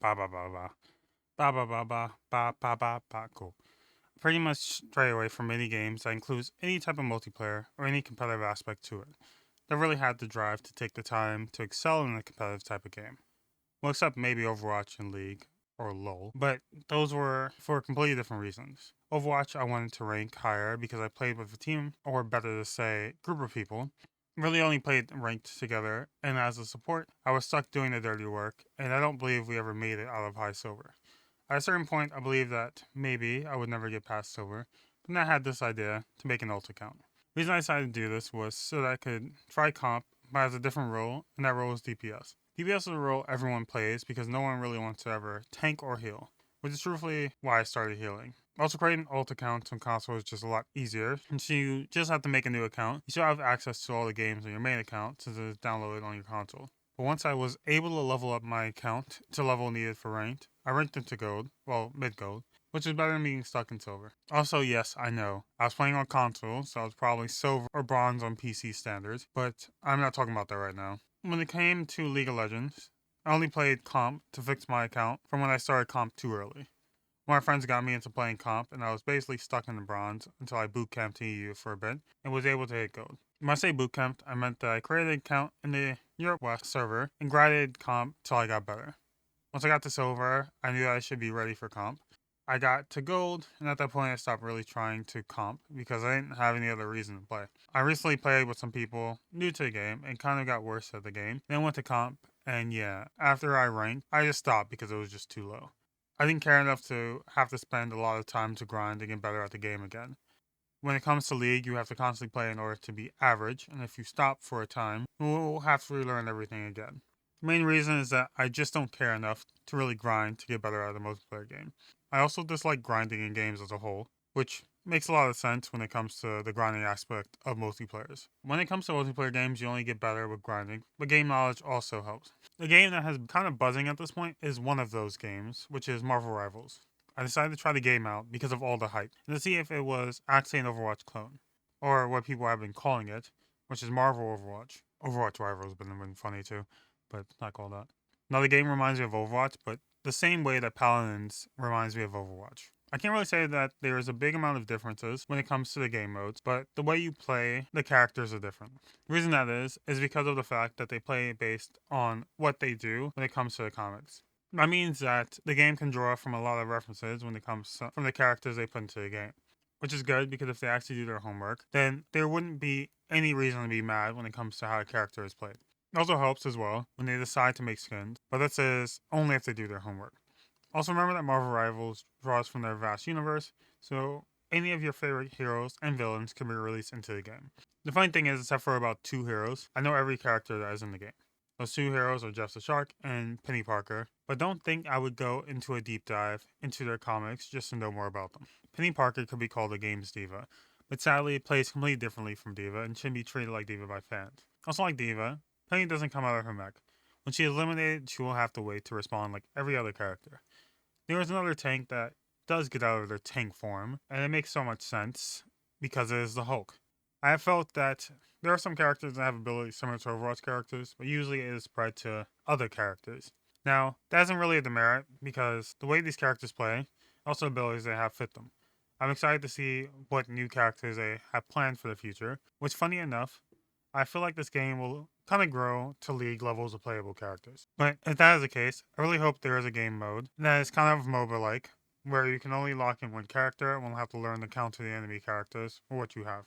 Ba ba ba ba. Ba ba ba ba ba ba ba ba. Cool. Pretty much stray away from many games that includes any type of multiplayer or any competitive aspect to it. That really had the drive to take the time to excel in a competitive type of game. Well, except maybe Overwatch and League or LoL, but those were for completely different reasons. Overwatch, I wanted to rank higher because I played with a team, or better to say, group of people. Really only played ranked together, and as a support, I was stuck doing the dirty work, and I don't believe we ever made it out of high silver. At a certain point, I believed that maybe I would never get past silver, but then I had this idea to make an ult account. The reason I decided to do this was so that I could try comp, but as a different role, and that role is DPS. DPS is a role everyone plays because no one really wants to ever tank or heal, which is truthfully why I started healing. Also, creating alt accounts on console is just a lot easier, since you just have to make a new account. You still have access to all the games on your main account since it is downloaded on your console. But once I was able to level up my account to level needed for ranked, I ranked into gold, well, mid gold, which is better than being stuck in silver. Also, yes, I know, I was playing on console, so I was probably silver or bronze on PC standards, but I'm not talking about that right now. When it came to League of Legends, I only played comp to fix my account from when I started comp too early. My friends got me into playing comp, and I was basically stuck in the bronze until I bootcamped to EU for a bit and was able to hit gold. When I say bootcamped, I meant that I created an account in the Europe West server and grinded comp till I got better. Once I got to silver, I knew I should be ready for comp. I got to gold, and at that point, I stopped really trying to comp because I didn't have any other reason to play. I recently played with some people new to the game and kind of got worse at the game. Then went to comp, and yeah, after I ranked, I just stopped because it was just too low. I didn't care enough to have to spend a lot of time to grind and get better at the game again. When it comes to League, you have to constantly play in order to be average, and if you stop for a time, you will have to relearn everything again. The main reason is that I just don't care enough to really grind to get better at a multiplayer game. I also dislike grinding in games as a whole, which makes a lot of sense when it comes to the grinding aspect of multiplayers. When it comes to multiplayer games, you only get better with grinding, but game knowledge also helps. The game that has kind of buzzing at this point is one of those games, which is Marvel Rivals. I decided to try the game out because of all the hype, and to see if it was actually an Overwatch clone, or what people have been calling it, which is Marvel Overwatch. Overwatch Rivals has been funny too, but it's not called that. Now the game reminds me of Overwatch, but the same way that Paladins reminds me of Overwatch. I can't really say that there is a big amount of differences when it comes to the game modes, but the way you play, the characters are different. The reason that is because of the fact that they play based on what they do when it comes to the comics. That means that the game can draw from a lot of references when it comes from the characters they put into the game, which is good because if they actually do their homework, then there wouldn't be any reason to be mad when it comes to how a character is played. It also helps as well when they decide to make skins, but this is only if they do their homework. Also, remember that Marvel Rivals draws from their vast universe, so any of your favorite heroes and villains can be released into the game. The funny thing is, except for about two heroes, I know every character that is in the game. Those two heroes are Jeff the Shark and Penny Parker, but don't think I would go into a deep dive into their comics just to know more about them. Penny Parker could be called a games diva, but sadly it plays completely differently from Diva and shouldn't be treated like Diva by fans. Also like Diva, Penny doesn't come out of her mech. When she is eliminated, she will have to wait to respawn like every other character. There is another tank that does get out of their tank form, and it makes so much sense because it is the Hulk. I have felt that there are some characters that have abilities similar to Overwatch characters, but usually it is spread to other characters. Now, that isn't really a demerit because the way these characters play, also abilities they have fit them. I'm excited to see what new characters they have planned for the future, which, funny enough, I feel like this game will kind of grow to League levels of playable characters. But if that is the case, I really hope there is a game mode that is kind of MOBA like, where you can only lock in one character and will have to learn to counter the enemy characters or what you have.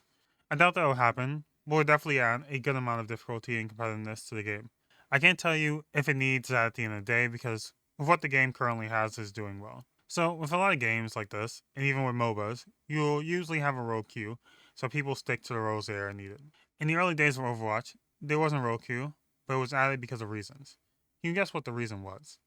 I doubt that will happen, but will definitely add a good amount of difficulty and competitiveness to the game. I can't tell you if it needs that at the end of the day because of what the game currently has is doing well. So, with a lot of games like this, and even with MOBAs, you'll usually have a role queue, so people stick to the roles they are needed. In the early days of Overwatch, there wasn't role queue, but it was added because of reasons. Can you guess what the reason was?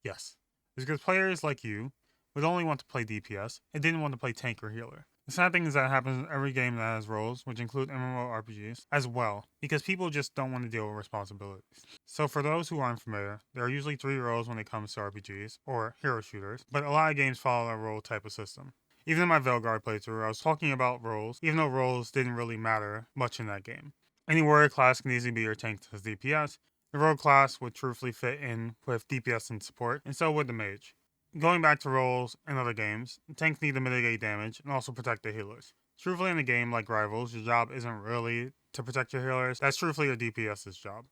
Yes. It's because players like you would only want to play DPS and didn't want to play tank or healer. The sad thing is that happens in every game that has roles, which include MMORPGs, as well, because people just don't want to deal with responsibilities. So for those who aren't familiar, there are usually three roles when it comes to RPGs, or hero shooters, but a lot of games follow a role type of system. Even in my Velgar playthrough, I was talking about roles, even though roles didn't really matter much in that game. Any warrior class can easily be your tank as DPS, The rogue class would truthfully fit in with DPS and support, and so would the mage. Going back to roles in other games, tanks need to mitigate damage and also protect their healers. Truthfully, in a game like Rivals, your job isn't really to protect your healers, that's truthfully your DPS's job.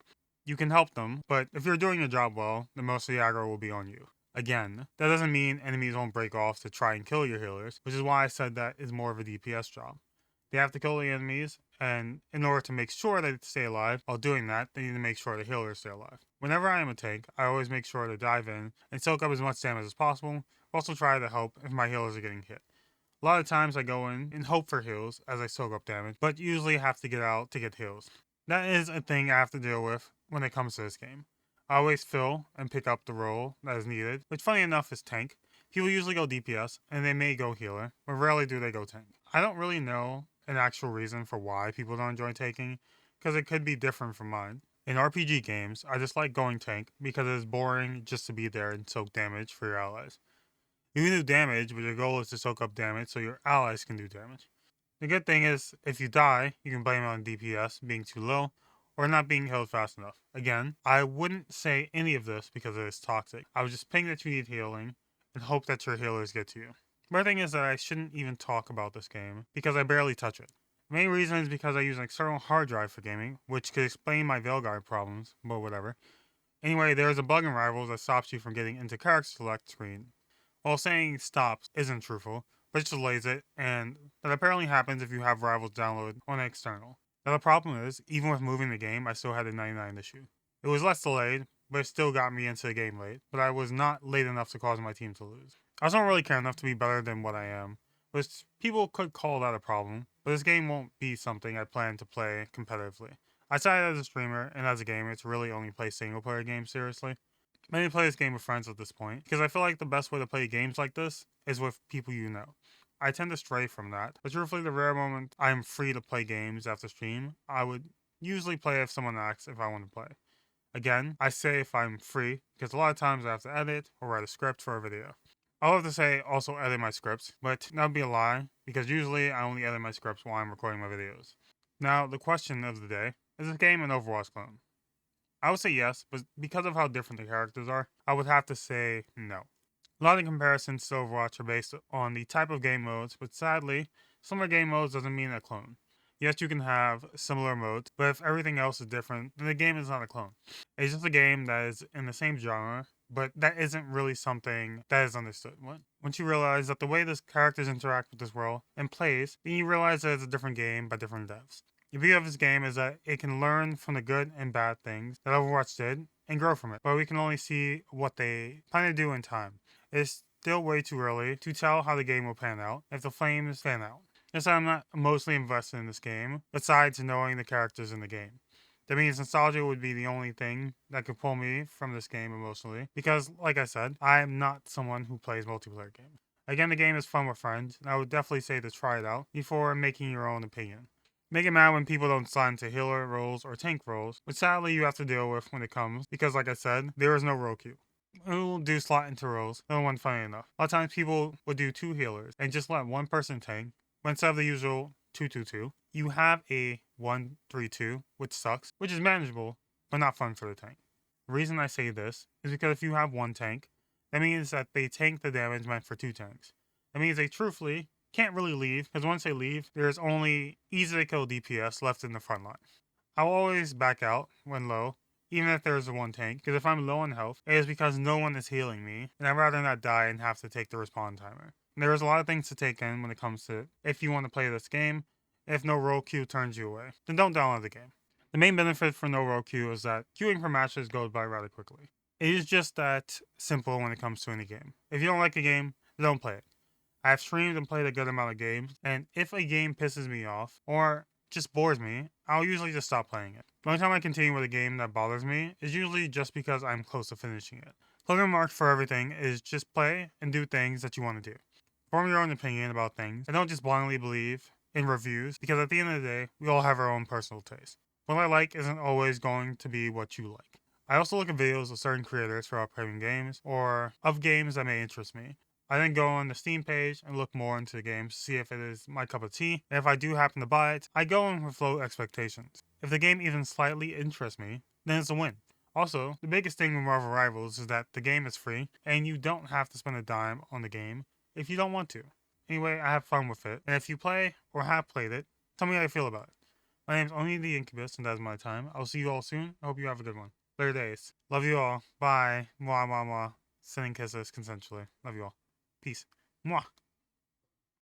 You can help them, but if you're doing your job well, then most of the aggro will be on you. Again, that doesn't mean enemies won't break off to try and kill your healers, which is why I said that is more of a DPS job. They have to kill the enemies, and in order to make sure they stay alive, while doing that, they need to make sure the healers stay alive. Whenever I am a tank, I always make sure to dive in and soak up as much damage as possible, also try to help if my healers are getting hit. A lot of times I go in and hope for heals as I soak up damage, but usually have to get out to get heals. That is a thing I have to deal with when it comes to this game. I always fill and pick up the role that is needed, which funny enough is tank. People usually go DPS, and they may go healer, but rarely do they go tank. I don't really know an actual reason for why people don't enjoy tanking, because it could be different from mine. In RPG games, I just like going tank because it is boring just to be there and soak damage for your allies. You can do damage, but your goal is to soak up damage so your allies can do damage. The good thing is, if you die, you can blame it on DPS being too low or not being healed fast enough. Again, I wouldn't say any of this because it is toxic. I would just ping that you need healing and hope that your healers get to you. The thing is that I shouldn't even talk about this game because I barely touch it. The main reason is because I use an external hard drive for gaming, which could explain my Veilguard problems, but whatever. Anyway, there is a bug in Rivals that stops you from getting into character select screen. While saying stops isn't truthful, but it delays it, and that apparently happens if you have Rivals downloaded on external. Now the problem is, even with moving the game, I still had a 99 issue. It was less delayed, but it still got me into the game late, but I was not late enough to cause my team to lose. I also don't really care enough to be better than what I am, which people could call that a problem, but this game won't be something I plan to play competitively. I started as a streamer and as a gamer to really only play single player games seriously. Mainly play this game with friends at this point, because I feel like the best way to play games like this is with people you know. I tend to stray from that, but truthfully, the rare moment I am free to play games after stream, I would usually play if someone asks if I want to play. Again, I say if I'm free, because a lot of times I have to edit or write a script for a video. I'll have to say also edit my scripts, but that would be a lie, because usually I only edit my scripts while I'm recording my videos. Now, the question of the day, is this game an Overwatch clone? I would say yes, but because of how different the characters are, I would have to say no. A lot of comparisons to Overwatch are based on the type of game modes, but sadly, similar game modes doesn't mean a clone. Yes, you can have similar modes, but if everything else is different, then the game is not a clone. It's just a game that is in the same genre, but that isn't really something that is understood. Once you realize that the way these characters interact with this world and plays, then you realize that it's a different game by different devs. The beauty of this game is that it can learn from the good and bad things that Overwatch did and grow from it, but we can only see what they plan to do in time. It's still way too early to tell how the game will pan out if the flames fan out. Yes, I'm not mostly invested in this game, besides knowing the characters in the game. That means nostalgia would be the only thing that could pull me from this game emotionally, because, like I said, I am not someone who plays multiplayer games. Again, the game is fun with friends, and I would definitely say to try it out before making your own opinion. Make it mad when people don't slide into healer roles or tank roles, which sadly you have to deal with when it comes, because like I said, there is no role queue. Who will do slot into roles? No one funny enough. A lot of times people would do 2 healers and just let one person tank, when instead of the usual 2-2-2, you have a 1-3-2, which sucks, which is manageable, but not fun for the tank. The reason I say this is because if you have one tank, that means that they tank the damage meant for 2 tanks. That means they truthfully can't really leave, because once they leave, there's only easy to kill DPS left in the front line. I'll always back out when low, even if there's a 1 tank, because if I'm low on health, it is because no one is healing me, and I'd rather not die and have to take the respawn timer. And there's a lot of things to take in when it comes to if you want to play this game. If no role queue turns you away, then don't download the game. The main benefit for no role queue is that queuing for matches goes by rather quickly. It is just that simple when it comes to any game. If you don't like a game, don't play it. I've streamed and played a good amount of games, and if a game pisses me off, or just bores me, I'll usually just stop playing it. The only time I continue with a game that bothers me is usually just because I'm close to finishing it. Closing remarks for everything is just play and do things that you want to do. Form your own opinion about things, and don't just blindly believe in reviews, because at the end of the day, we all have our own personal taste. What I like isn't always going to be what you like. I also look at videos of certain creators for upcoming games, or of games that may interest me. I then go on the Steam page and look more into the game to see if it is my cup of tea, and if I do happen to buy it, I go in with low expectations. If the game even slightly interests me, then it's a win. Also, the biggest thing with Marvel Rivals is that the game is free, and you don't have to spend a dime on the game if you don't want to. Anyway, I have fun with it, and if you play or have played it, tell me how you feel about it. My name's Only the Incubus, and that is my time. I'll see you all soon. I hope you have a good one. Later days. Love you all. Bye. Mwah, mwah, mwah. Sending kisses consensually. Love you all. Peace. Mwah.